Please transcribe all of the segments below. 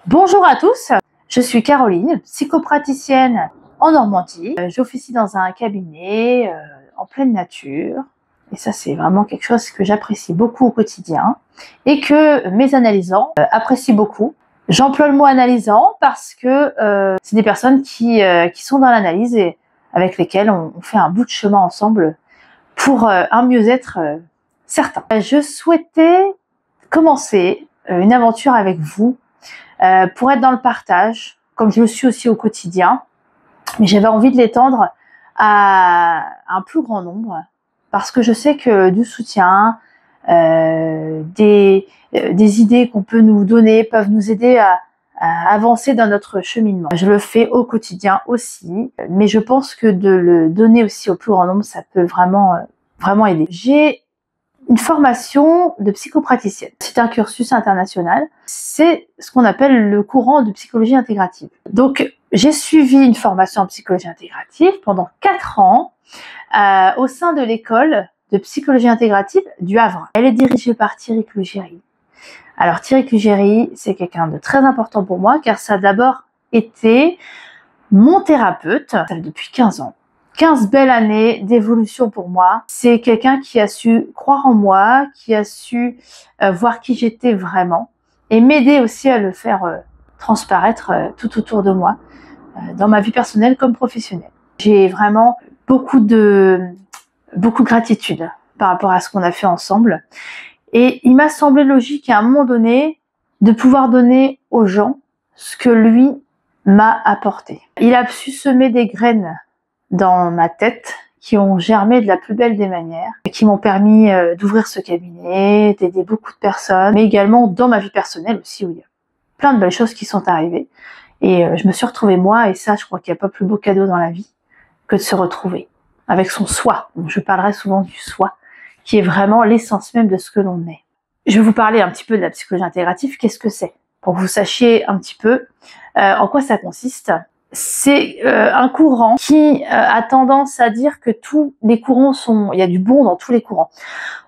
Bonjour à tous, je suis Caroline, psychopraticienne en Normandie. J'officie dans un cabinet en pleine nature et ça c'est vraiment quelque chose que j'apprécie beaucoup au quotidien et que mes analysants apprécient beaucoup. J'emploie le mot analysant parce que c'est des personnes qui sont dans l'analyse et avec lesquelles on fait un bout de chemin ensemble pour un mieux-être certain. Je souhaitais commencer une aventure avec vous pour être dans le partage, comme je le suis aussi au quotidien, mais j'avais envie de l'étendre à un plus grand nombre, parce que je sais que du soutien, des idées qu'on peut nous donner peuvent nous aider à avancer dans notre cheminement. Je le fais au quotidien aussi, mais je pense que de le donner aussi au plus grand nombre, ça peut vraiment aider. J'ai une formation de psychopraticienne. C'est un cursus international. C'est ce qu'on appelle le courant de psychologie intégrative. Donc, j'ai suivi une formation en psychologie intégrative pendant 4 ans au sein de l'école de psychologie intégrative du Havre. Elle est dirigée par Thierry Clugéry. Alors, Thierry Clugéry, c'est quelqu'un de très important pour moi car ça a d'abord été mon thérapeute depuis 15 ans. 15 belles années d'évolution pour moi. C'est quelqu'un qui a su croire en moi, qui a su voir qui j'étais vraiment et m'aider aussi à le faire transparaître tout autour de moi, dans ma vie personnelle comme professionnelle. J'ai vraiment beaucoup de gratitude par rapport à ce qu'on a fait ensemble et il m'a semblé logique à un moment donné de pouvoir donner aux gens ce que lui m'a apporté. Il a su semer des graines dans ma tête qui ont germé de la plus belle des manières, qui m'ont permis d'ouvrir ce cabinet, d'aider beaucoup de personnes, mais également dans ma vie personnelle aussi où il y a plein de belles choses qui sont arrivées. Et je me suis retrouvée moi, et ça je crois qu'il n'y a pas plus beau cadeau dans la vie que de se retrouver avec son soi. Donc, je parlerai souvent du soi, qui est vraiment l'essence même de ce que l'on est. Je vais vous parler un petit peu de la psychologie intégrative. Qu'est-ce que c'est? Pour que vous sachiez un petit peu en quoi ça consiste. C'est un courant qui a tendance à dire que tous les courants il y a du bon dans tous les courants.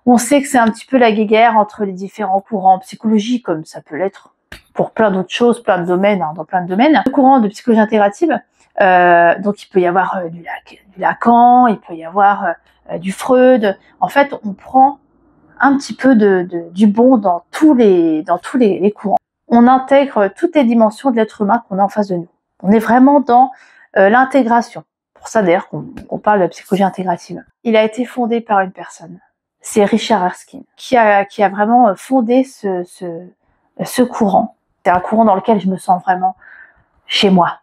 On sait que c'est un petit peu la guéguerre entre les différents courants en psychologie, comme ça peut l'être pour plein d'autres choses, plein de domaines, dans plein de domaines. Le courant de psychologie intégrative, donc il peut y avoir du Lacan, il peut y avoir du Freud. En fait, on prend un petit peu du bon dans tous les courants. On intègre toutes les dimensions de l'être humain qu'on a en face de nous. On est vraiment dans l'intégration. Pour ça d'ailleurs qu'on parle de psychologie intégrative. Il a été fondé par une personne. C'est Richard Erskine qui a vraiment fondé ce courant. C'est un courant dans lequel je me sens vraiment chez moi.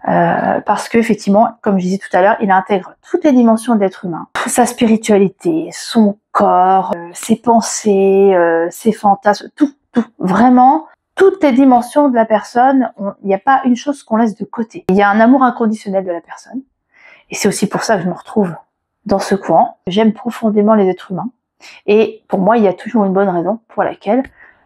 Parce que effectivement, comme je disais tout à l'heure, il intègre toutes les dimensions de l'être humain. Sa spiritualité, son corps, ses pensées, ses fantasmes, tout. Vraiment, toutes les dimensions de la personne, il n'y a pas une chose qu'on laisse de côté. Il y a un amour inconditionnel de la personne. Et c'est aussi pour ça que je me retrouve dans ce courant. J'aime profondément les êtres humains. Et pour moi, il y a toujours une bonne raison pour laquelle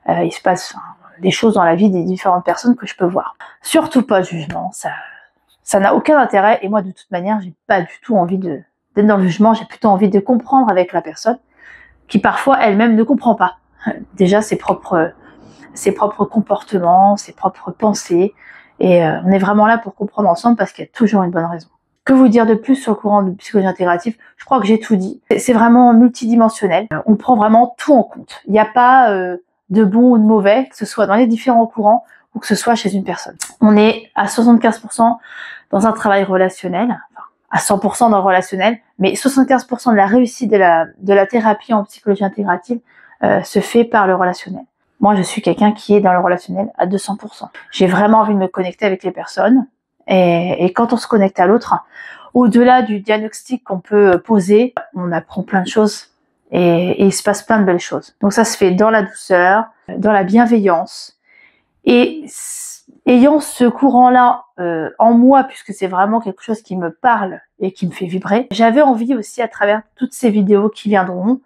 il se passe des choses dans la vie des différentes personnes que je peux voir. Surtout pas de jugement, ça n'a aucun intérêt. Et moi, de toute manière, j'ai pas du tout envie d'être dans le jugement. J'ai plutôt envie de comprendre avec la personne qui parfois elle-même ne comprend pas. Déjà ses propres comportements, ses propres pensées. Et on est vraiment là pour comprendre ensemble parce qu'il y a toujours une bonne raison. Que vous dire de plus sur le courant de psychologie intégrative? Je crois que j'ai tout dit. C'est vraiment multidimensionnel. On prend vraiment tout en compte. Il n'y a pas de bon ou de mauvais, que ce soit dans les différents courants ou que ce soit chez une personne. On est à 75% dans un travail relationnel, enfin, à 100% dans le relationnel, mais 75% de la réussite de la thérapie en psychologie intégrative se fait par le relationnel. Moi, je suis quelqu'un qui est dans le relationnel à 200%. J'ai vraiment envie de me connecter avec les personnes. Et quand on se connecte à l'autre, au-delà du diagnostic qu'on peut poser, on apprend plein de choses et il se passe plein de belles choses. Donc ça se fait dans la douceur, dans la bienveillance. Et ayant ce courant-là en moi, puisque c'est vraiment quelque chose qui me parle et qui me fait vibrer, j'avais envie aussi, à travers toutes ces vidéos qui viendront,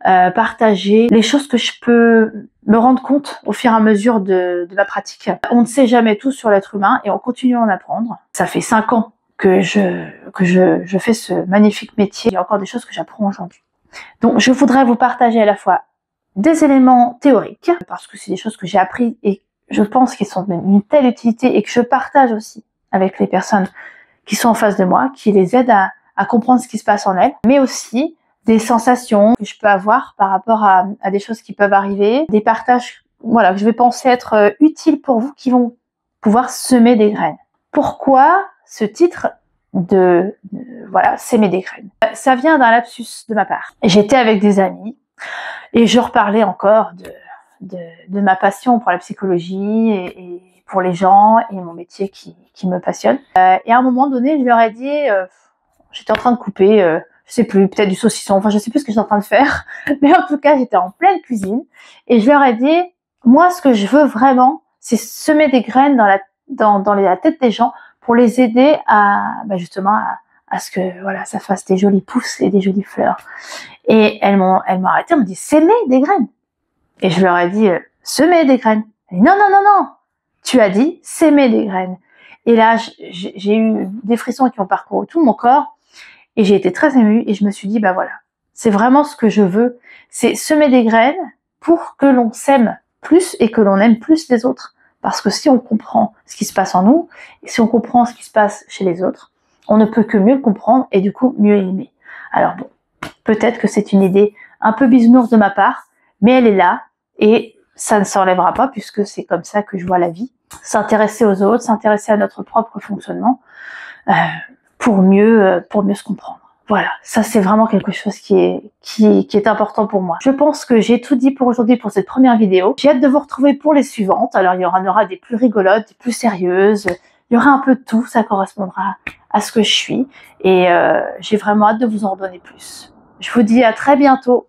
partager les choses que je peux me rendre compte au fur et à mesure de ma pratique. On ne sait jamais tout sur l'être humain et on continue à en apprendre. Ça fait 5 ans que je fais ce magnifique métier. Il y a encore des choses que j'apprends aujourd'hui. Donc je voudrais vous partager à la fois des éléments théoriques, parce que c'est des choses que j'ai appris et je pense qu'ils sont d'une telle utilité et que je partage aussi avec les personnes qui sont en face de moi, qui les aident à comprendre ce qui se passe en elles, mais aussi des sensations que je peux avoir par rapport à des choses qui peuvent arriver, des partages, voilà, que je vais penser être utiles pour vous, qui vont pouvoir semer des graines. Pourquoi ce titre voilà, s'aimer des graines? Ça vient d'un lapsus de ma part. J'étais avec des amis et je reparlais encore de ma passion pour la psychologie et pour les gens et mon métier qui me passionne. Et à un moment donné, je leur ai dit, j'étais en train de couper, je sais plus, peut-être du saucisson, enfin je sais plus ce que j'étais en train de faire, mais en tout cas j'étais en pleine cuisine et je leur ai dit, moi ce que je veux vraiment, c'est semer des graines dans la tête des gens pour les aider justement à ce que voilà, ça fasse des jolies pousses et des jolies fleurs. Et elles m'ont arrêté, elles m'ont dit, semer des graines. Et je leur ai dit, semer des graines. Elles m'ont dit, non, non, non, non, tu as dit semer des graines. Et là, j'ai eu des frissons qui ont parcouru tout mon corps et j'ai été très émue et je me suis dit, bah voilà, c'est vraiment ce que je veux, c'est semer des graines pour que l'on s'aime plus et que l'on aime plus les autres. Parce que si on comprend ce qui se passe en nous, et si on comprend ce qui se passe chez les autres, on ne peut que mieux le comprendre et du coup mieux aimer. Alors bon, peut-être que c'est une idée un peu bisounours de ma part, mais elle est là et ça ne s'enlèvera pas puisque c'est comme ça que je vois la vie. S'intéresser aux autres, s'intéresser à notre propre fonctionnement pour mieux se comprendre. Voilà, ça c'est vraiment quelque chose qui est important pour moi. Je pense que j'ai tout dit pour aujourd'hui pour cette première vidéo. J'ai hâte de vous retrouver pour les suivantes. Alors il y en aura des plus rigolotes, des plus sérieuses. Il y aura un peu de tout, ça correspondra à ce que je suis. Et j'ai vraiment hâte de vous en donner plus. Je vous dis à très bientôt